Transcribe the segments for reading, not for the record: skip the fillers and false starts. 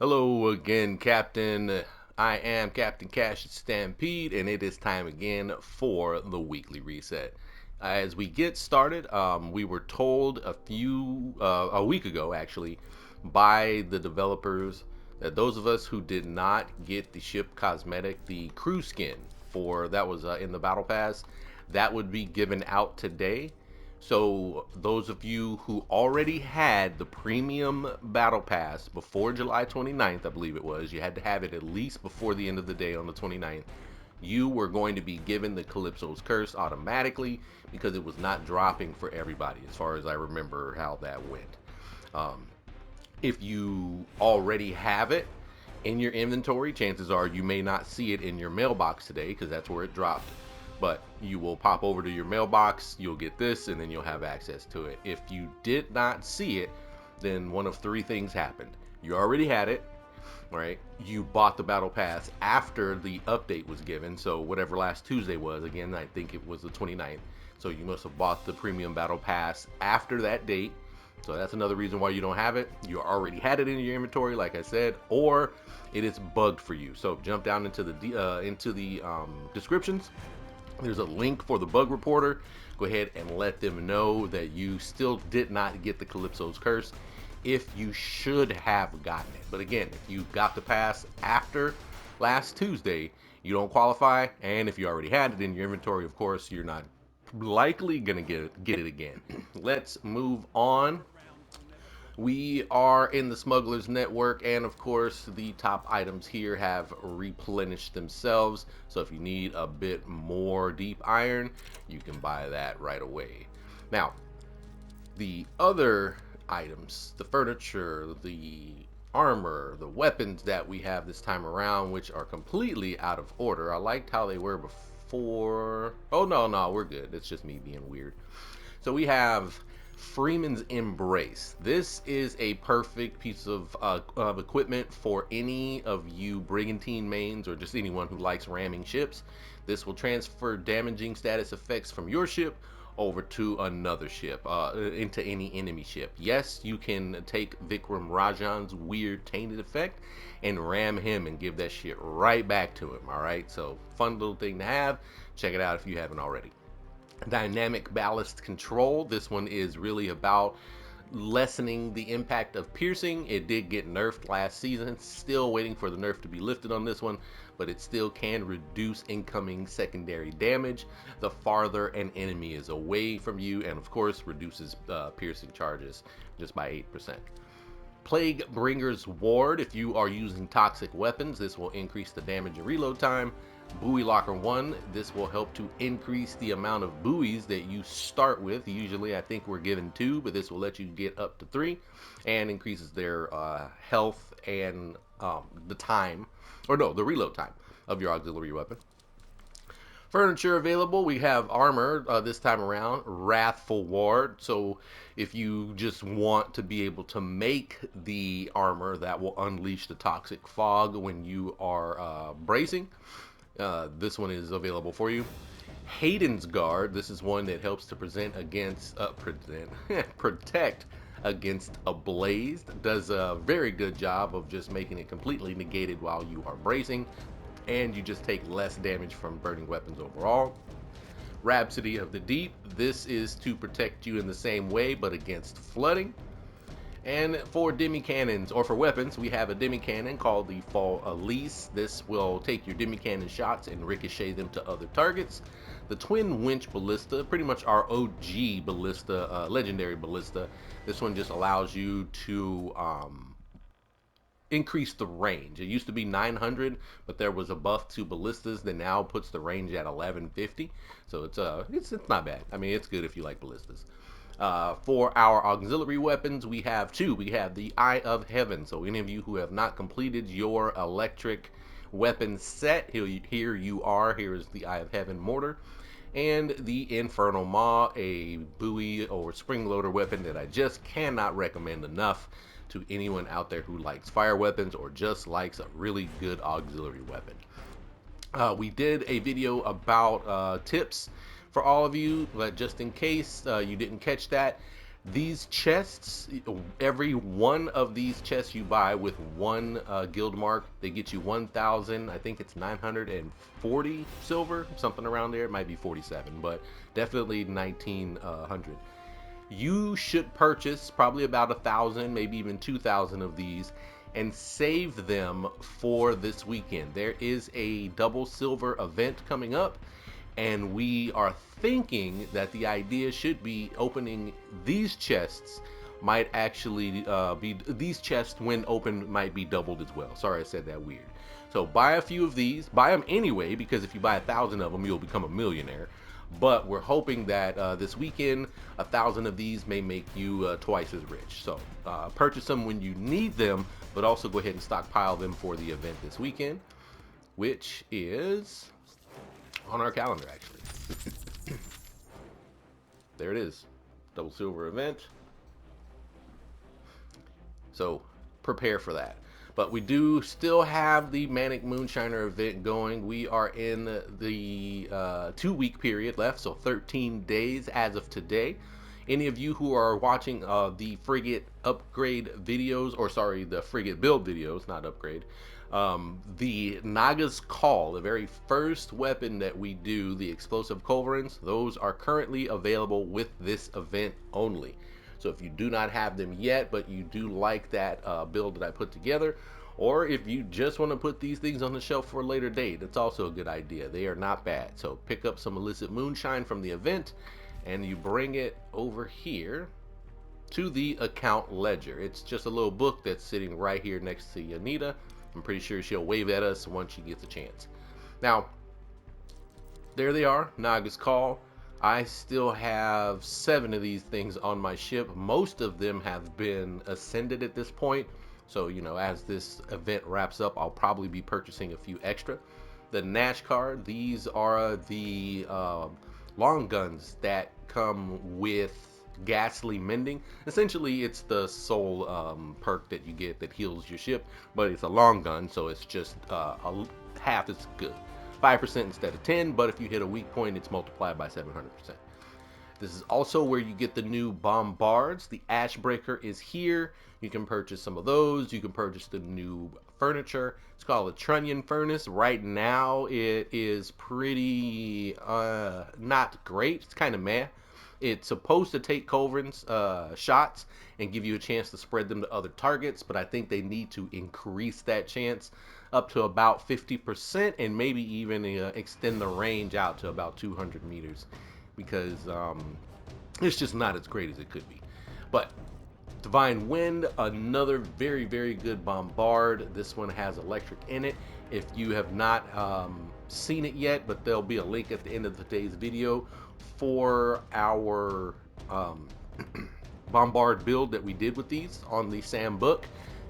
Hello again, Captain. I am Captain Cash Stampede, and it is time again for the weekly reset. As we get started, we were told a week ago actually, by the developers that those of us who did not get the ship cosmetic, the crew skin for that was in the battle pass, that would be given out today. So those of you who already had the premium battle pass before July 29th, I believe it was, you had to have it at least before the end of the day on the 29th. You were going to be given the Calypso's Curse automatically because it was not dropping for everybody, as far as I remember how that went. Um, if you already have it in your inventory, chances are you may not see it in your mailbox today because that's where it dropped. But you will pop over to your mailbox, you'll get this, and then you'll have access to it. If you did not see it, then one of three things happened. You already had it, right? You bought the battle pass after the update was given, so whatever last Tuesday was, again, I think it was the 29th. So you must have bought the premium battle pass after that date. So that's another reason why you don't have it. You already had it in your inventory, like I said, or it is bugged for you. So jump down into the descriptions. There's a link for the bug reporter. Go ahead and let them know that you still did not get the Calypso's Curse if you should have gotten it. But again, if you got the pass after last Tuesday, you don't qualify. And if you already had it in your inventory, of course, you're not likely gonna get it again. Let's move on. We are in the Smugglers network, and of course, the top items here have replenished themselves. So if you need a bit more deep iron, you can buy that right away. Now, the other items, the furniture, the armor, the weapons that we have this time around, which are completely out of order. I liked how they were before. Oh, no, we're good. It's just me being weird. So we have Freeman's Embrace. This is a perfect piece of equipment for any of you brigantine mains or just anyone who likes ramming ships. This will transfer damaging status effects from your ship over to another ship, into any enemy ship. Yes, you can take Vikram Rajan's weird tainted effect and ram him and give that shit right back to him. All right, so fun little thing to have. Check it out if you haven't already. Dynamic ballast control. This one is really about lessening the impact of piercing. It did get nerfed last season. Still waiting for the nerf to be lifted on this one, but it still can reduce incoming secondary damage the farther an enemy is away from you, and of course reduces piercing charges just by 8%. Plague Bringer's Ward. If you are using toxic weapons, this will increase the damage and reload time. Buoy Locker 1, this will help to increase the amount of buoys that you start with. Usually I think we're given 2, but this will let you get up to 3 and increases their health and the time, or no, the reload time of your auxiliary weapon. Furniture available. We have armor this time around, Wrathful Ward. So if you just want to be able to make the armor that will unleash the toxic fog when you are bracing, this one is available for you. Hayden's Guard. This is one that helps to protect against a blaze. Does a very good job of just making it completely negated while you are bracing, and you just take less damage from burning weapons overall. Rhapsody of the Deep. This is to protect you in the same way, but against flooding. And for demi cannons, or for weapons, we have a demi cannon called the Fall Elise. This will take your demi cannon shots and ricochet them to other targets. The Twin Winch Ballista, pretty much our OG ballista, legendary ballista. This one just allows you to increase the range. It used to be 900, but there was a buff to ballistas that now puts the range at 1150. So it's not bad. I mean, it's good if you like ballistas. For our auxiliary weapons, we have 2. We have the Eye of Heaven. So any of you who have not completed your electric weapon set, here you are. Here is the Eye of Heaven mortar. And the Infernal Maw, a buoy or spring loader weapon that I just cannot recommend enough to anyone out there who likes fire weapons or just likes a really good auxiliary weapon. We did a video about tips for all of you, but just in case you didn't catch that, These chests, every one of these chests you buy with one guild mark, they get you 1,000. I think it's 940 silver, something around there. It might be 47, but definitely 1,900. You should purchase probably about 1,000, maybe even 2,000 of these, and save them for this weekend. There is a double silver event coming up, and we are thinking that the idea should be opening these chests might actually be these chests when opened might be doubled as well. Sorry I said that weird. So buy a few of these, buy them anyway, because if you buy 1,000 of them you'll become a millionaire. But we're hoping that this weekend 1,000 of these may make you twice as rich. So purchase them when you need them, but also go ahead and stockpile them for the event this weekend, which is on our calendar actually. There it is, double silver event. So prepare for that. But we do still have the Manic Moonshiner event going. We are in the 2-week period left, so 13 days as of today. Any of you who are watching the frigate upgrade videos, or sorry, the frigate build videos, not upgrade, the Naga's Call, the very first weapon that we do, the explosive culverins, those are currently available with this event only. So if you do not have them yet, but you do like that build that I put together, or if you just want to put these things on the shelf for a later date, that's also a good idea. They are not bad. So pick up some illicit moonshine from the event, and you bring it over here to the account ledger. It's just a little book that's sitting right here next to Yanita. I'm pretty sure she'll wave at us once she gets a chance. Now, there they are, Naga's Call. I still have 7 of these things on my ship. Most of them have been ascended at this point. So, you know, as this event wraps up, I'll probably be purchasing a few extra. The Nash card, these are the long guns that come with ghastly mending. Essentially, it's the soul perk that you get that heals your ship, but it's a long gun, so it's just half as good. 5% instead of 10, but if you hit a weak point, it's multiplied by 700%. This is also where you get the new bombards. The Ashbreaker is here. You can purchase some of those. You can purchase the new furniture. It's called a Trunnion Furnace. Right now, it is pretty not great. It's kind of meh. It's supposed to take culverins shots and give you a chance to spread them to other targets, but I think they need to increase that chance up to about 50% and maybe even extend the range out to about 200 meters because it's just not as great as it could be. But Divine Wind, another very, very good bombard. This one has electric in it. If you have not seen it yet, but there'll be a link at the end of today's video for our bombard build that we did with these on the SAM book.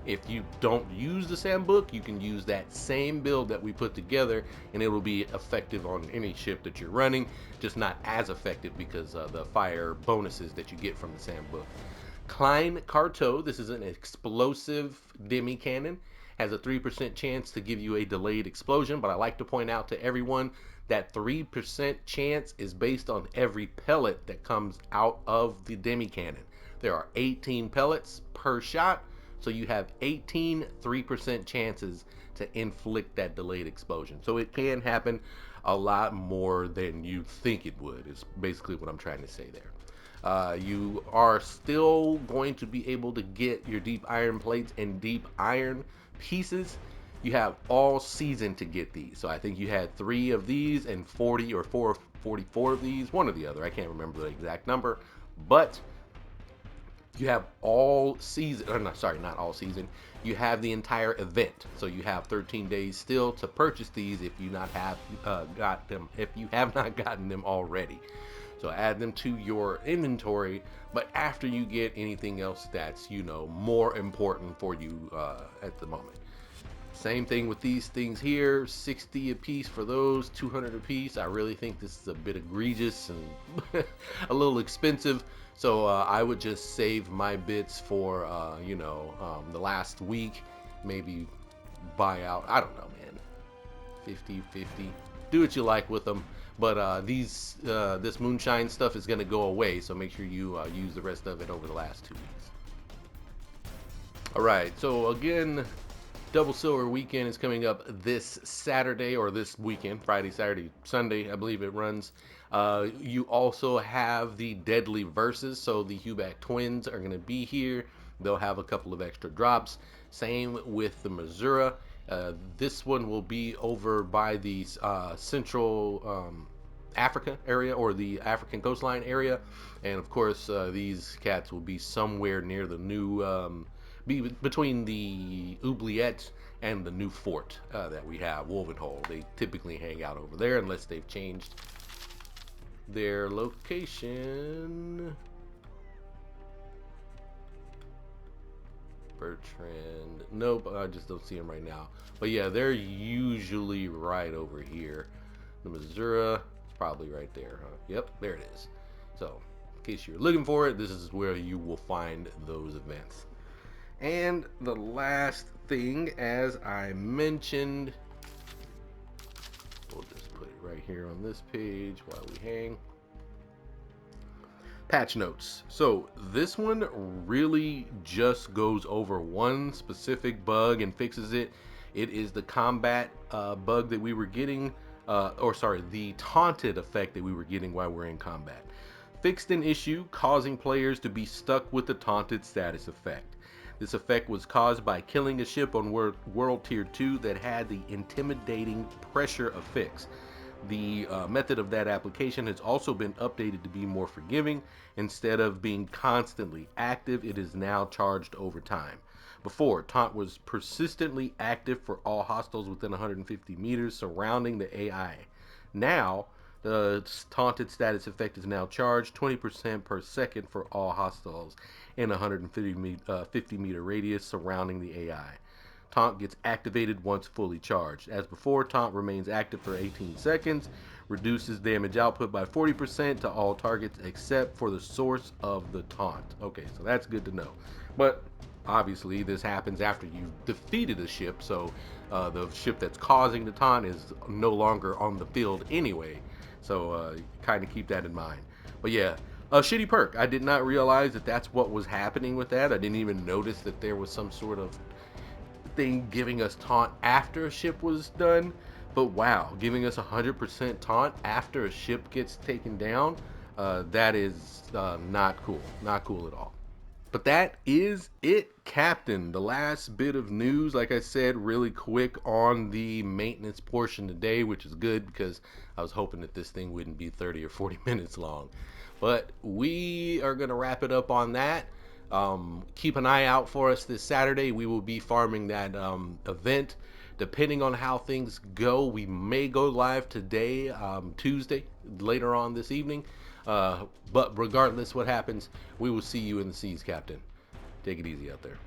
If you don't use the SAM book, you can use that same build that we put together and it will be effective on any ship that you're running, just not as effective because of the fire bonuses that you get from the SAM book. Klein Carto, this is an explosive demi cannon, has a 3% chance to give you a delayed explosion, but I like to point out to everyone that 3% chance is based on every pellet that comes out of the demi cannon. There are 18 pellets per shot, so you have 18 3% chances to inflict that delayed explosion. So it can happen a lot more than you think it would, is basically what I'm trying to say there. You are still going to be able to get your deep iron plates and deep iron pieces. You have all season to get these. So I think you had 3 of these and 40 or 44 of these, one or the other. I can't remember the exact number, but you have all season, or not, sorry, not all season. You have the entire event, so you have 13 days still to purchase these if you not have got them. If you have not gotten them already, so add them to your inventory. But after you get anything else that's more important for you at the moment. Same thing with these things here, 60 a piece for those, 200 a piece. I really think this is a bit egregious and a little expensive. So I would just save my bits for, the last week, maybe buy out, I don't know, man, 50, 50. Do what you like with them. But this Moonshine stuff is going to go away, so make sure you use the rest of it over the last 2 weeks. All right, so again, Double Silver Weekend is coming up this Saturday, or this weekend, Friday, Saturday, Sunday, I believe it runs. You also have the Deadly Verses, so the Huback twins are going to be here. They'll have a couple of extra drops. Same with the Missouri. This one will be over by the central Africa area, or the African coastline area, and of course these cats will be somewhere near the new between the oubliettes and the new fort that we have, Wolvenhole. They typically hang out over there unless they've changed their location. Bertrand, nope, I just don't see them right now. But yeah, they're usually right over here. The Missouri is probably right there, huh? Yep, there it is. So, in case you're looking for it, this is where you will find those events. And the last thing, as I mentioned, we'll just put it right here on this page while we hang. Patch notes. So this one really just goes over one specific bug and fixes it. It is the combat bug that we were getting, the taunted effect that we were getting while we're in combat. Fixed an issue causing players to be stuck with the taunted status effect. This effect was caused by killing a ship on World Tier 2 that had the intimidating pressure affix. The method of that application has also been updated to be more forgiving. Instead of being constantly active, it is now charged over time. Before, Taunt was persistently active for all hostiles within 150 meters surrounding the AI. Now, the taunted status effect is now charged 20% per second for all hostiles in a 150 meter radius surrounding the AI. Taunt gets activated once fully charged. As before, Taunt remains active for 18 seconds, reduces damage output by 40% to all targets except for the source of the taunt. Okay, so that's good to know. But obviously, this happens after you've defeated a ship, so the ship that's causing the taunt is no longer on the field anyway. So kind of keep that in mind. But yeah, a shitty perk. I did not realize that that's what was happening with that. I didn't even notice that there was some sort of thing giving us taunt after a ship was done. But wow, giving us 100% taunt after a ship gets taken down, that is not cool. Not cool at all. But that is it, Captain. The last bit of news, like I said, really quick on the maintenance portion today, which is good because I was hoping that this thing wouldn't be 30 or 40 minutes long. But we are going to wrap it up on that. Keep an eye out for us this Saturday. We will be farming that event. Depending on how things go, we may go live today, Tuesday, later on this evening. But regardless what happens, we will see you in the seas, Captain. Take it easy out there.